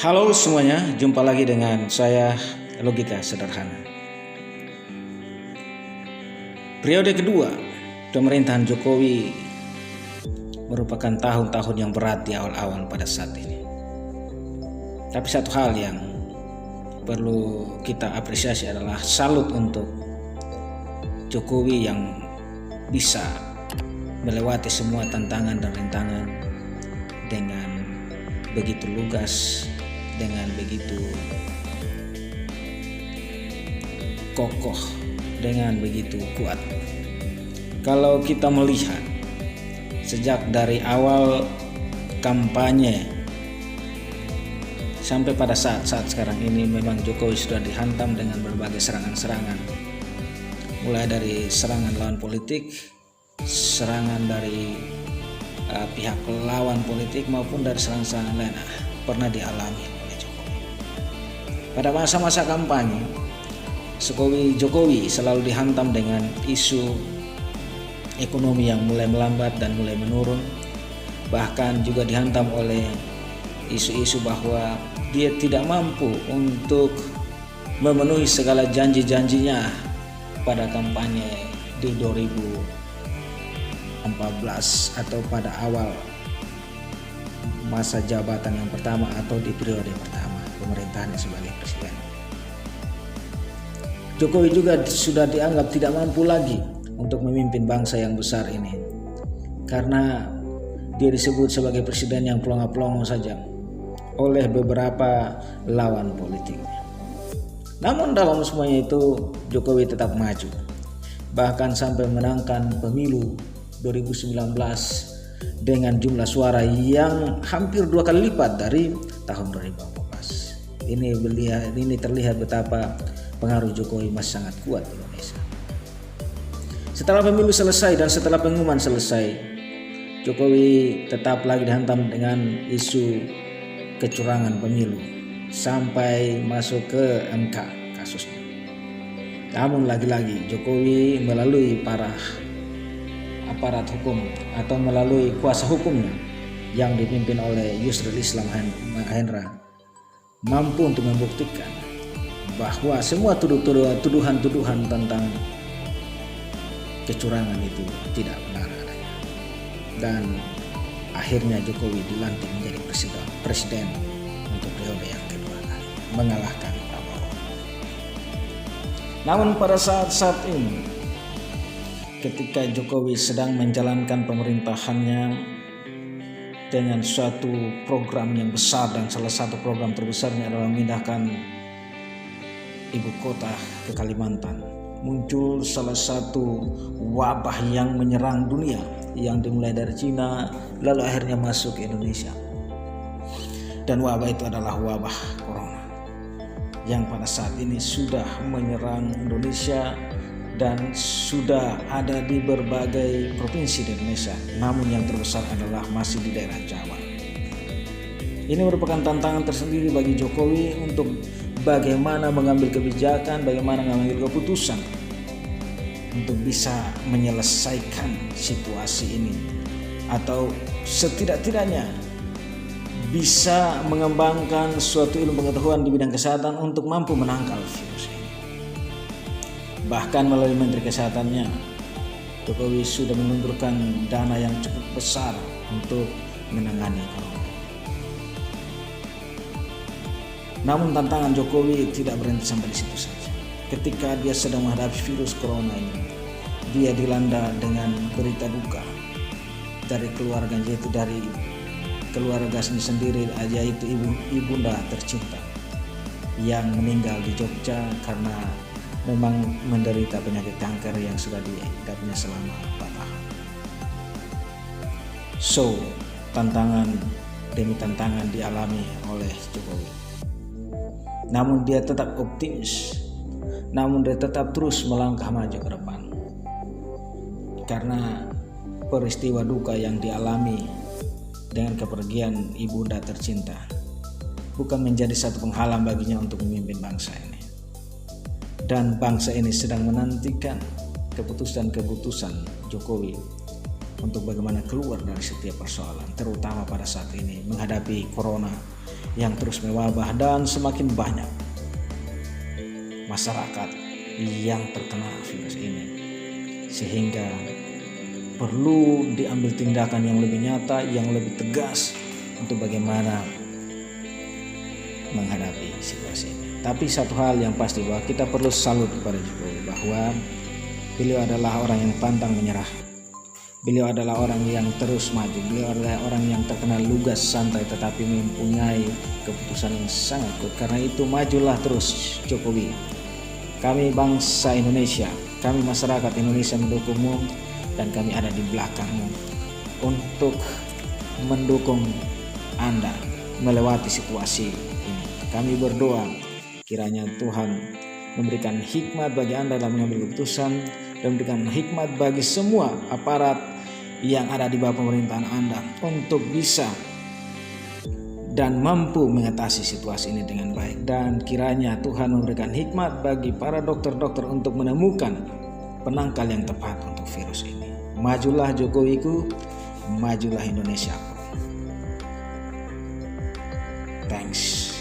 Halo semuanya, jumpa lagi dengan saya Logika Sederhana. Periode kedua pemerintahan Jokowi merupakan tahun-tahun yang berat di awal-awal pada saat ini. Tapi satu hal yang perlu kita apresiasi adalah salut untuk Jokowi yang bisa melewati semua tantangan dan rintangan dengan begitu lugas, dengan begitu kokoh, dengan begitu kuat. Kalau kita melihat sejak dari awal kampanye sampai pada saat sekarang ini, memang Jokowi sudah dihantam dengan berbagai serangan-serangan, mulai dari serangan lawan politik, serangan dari pihak lawan politik maupun dari serangan-serangan lain pernah dialami oleh Jokowi. Pada masa-masa kampanye, Jokowi selalu dihantam dengan isu ekonomi yang mulai melambat dan mulai menurun, bahkan juga dihantam oleh isu-isu bahwa dia tidak mampu untuk memenuhi segala janji-janjinya pada kampanye di 2014 atau pada awal masa jabatan yang pertama atau di periode pertama pemerintahannya sebagai presiden. Jokowi juga sudah dianggap tidak mampu lagi untuk memimpin bangsa yang besar ini, karena dia disebut sebagai presiden yang pelongo-pelongo saja oleh beberapa lawan politiknya. Namun dalam semuanya itu Jokowi tetap maju, bahkan sampai memenangkan pemilu 2019 dengan jumlah suara yang hampir 2 kali lipat dari tahun 2014. Ini terlihat betapa pengaruh Jokowi masih sangat kuat di Indonesia. Setelah pemilu selesai dan setelah pengumuman selesai, Jokowi tetap lagi dihantam dengan isu kecurangan pemilu sampai masuk ke MK kasusnya. Namun lagi-lagi Jokowi melalui para aparat hukum atau melalui kuasa hukumnya yang dipimpin oleh Yusril Islam Mahendra mampu untuk membuktikan bahwa semua tuduhan-tuduhan tentang kecurangan itu tidak benar adanya. Dan akhirnya Jokowi dilantik menjadi presiden untuk periode yang kedua kali, mengalahkan Prabowo. Namun pada saat ini, ketika Jokowi sedang menjalankan pemerintahannya dengan suatu program yang besar, dan salah satu program terbesarnya adalah memindahkan ibu kota ke Kalimantan, muncul salah satu wabah yang menyerang dunia yang dimulai dari Cina lalu akhirnya masuk ke Indonesia. Dan wabah itu adalah wabah corona yang pada saat ini sudah menyerang Indonesia dan sudah ada di berbagai provinsi di Indonesia, namun yang terbesar adalah masih di daerah Jawa. Ini merupakan tantangan tersendiri bagi Jokowi untuk bagaimana mengambil kebijakan, bagaimana mengambil keputusan untuk bisa menyelesaikan situasi ini, atau setidak-tidaknya bisa mengembangkan suatu ilmu pengetahuan di bidang kesehatan untuk mampu menangkal virus ini. Bahkan melalui Menteri Kesehatannya, Jokowi sudah menundurkan dana yang cukup besar untuk menangani corona. Namun tantangan Jokowi tidak berhenti sampai di situ saja. Ketika dia sedang menghadapi virus corona ini, dia dilanda dengan berita duka dari keluarga, yaitu dari keluarga sendiri, yaitu ibunda tercinta yang meninggal di Jogja karena memang menderita penyakit kanker yang sudah diidapnya selama 4 tahun. So, tantangan demi tantangan dialami oleh Jokowi. Namun dia tetap optimis, namun dia tetap terus melangkah maju ke depan. Karena peristiwa duka yang dialami dengan kepergian ibunda tercinta bukan menjadi satu penghalang baginya untuk memimpin bangsa ini. Dan bangsa ini sedang menantikan keputusan-keputusan Jokowi untuk bagaimana keluar dari setiap persoalan, terutama pada saat ini menghadapi corona yang terus mewabah dan semakin banyak masyarakat yang terkena virus ini, sehingga perlu diambil tindakan yang lebih nyata, yang lebih tegas untuk bagaimana menghadapi situasi ini. Tapi satu hal yang pasti, bahwa kita perlu salut kepada Jokowi, bahwa beliau adalah orang yang pantang menyerah. Beliau adalah orang yang terus maju. Beliau adalah orang yang terkenal lugas, santai, tetapi mempunyai keputusan yang sangat kuat. Karena itu majulah terus Jokowi. Kami bangsa Indonesia, kami masyarakat Indonesia mendukungmu, dan kami ada di belakangmu untuk mendukung Anda melewati situasi ini. Kami berdoa kiranya Tuhan memberikan hikmat bagi Anda dalam mengambil keputusan, dan memberikan hikmat bagi semua aparat yang ada di bawah pemerintahan Anda untuk bisa dan mampu mengatasi situasi ini dengan baik. Dan kiranya Tuhan memberikan hikmat bagi para dokter-dokter untuk menemukan penangkal yang tepat untuk virus ini. Majulah Jokowiku, majulah Indonesia. Thanks.